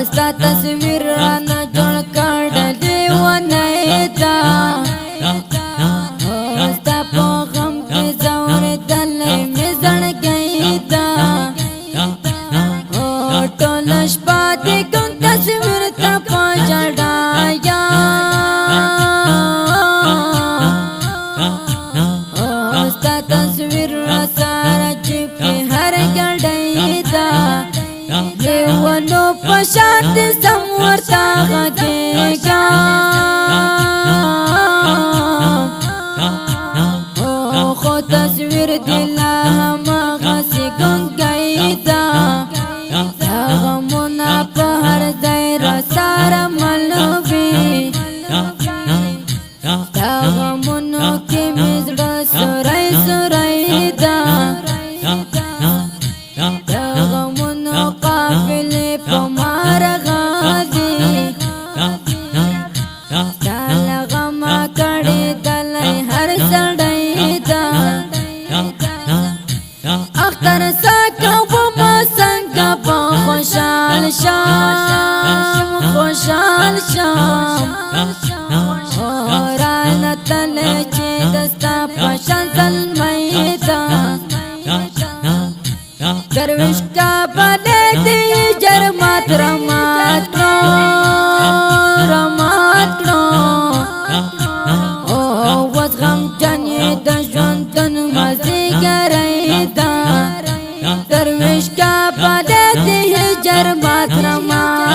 ستا تصویر رانا جوړ کړ دیوانه تا ستا په غم کې زور دلې مې زړګی تا ټول شپه دې کوم تصویر ته پچړایا ستا تصویر را سره چې په هر ګډای تا دیوانو پشانت سمورتا غږیږا خو تصویر دلا مغسی ګنګای تا غمونا په هر ځای را سره ملوي غمونو کې مې زړه سورای سورای تا غمونو قافلې په مار غازي تل غما کړي دلای هر سړی تا اختر سکه و ما څنګه په خوشحال شام خوشحال شام رانه تل چې دستا پشان زلمی تا درویش کا بلے دی جرمات رمات رو رمات رو وز غم جانی دا جوندن مزی گرائی دا درویش کا بلے دی جرمات رمات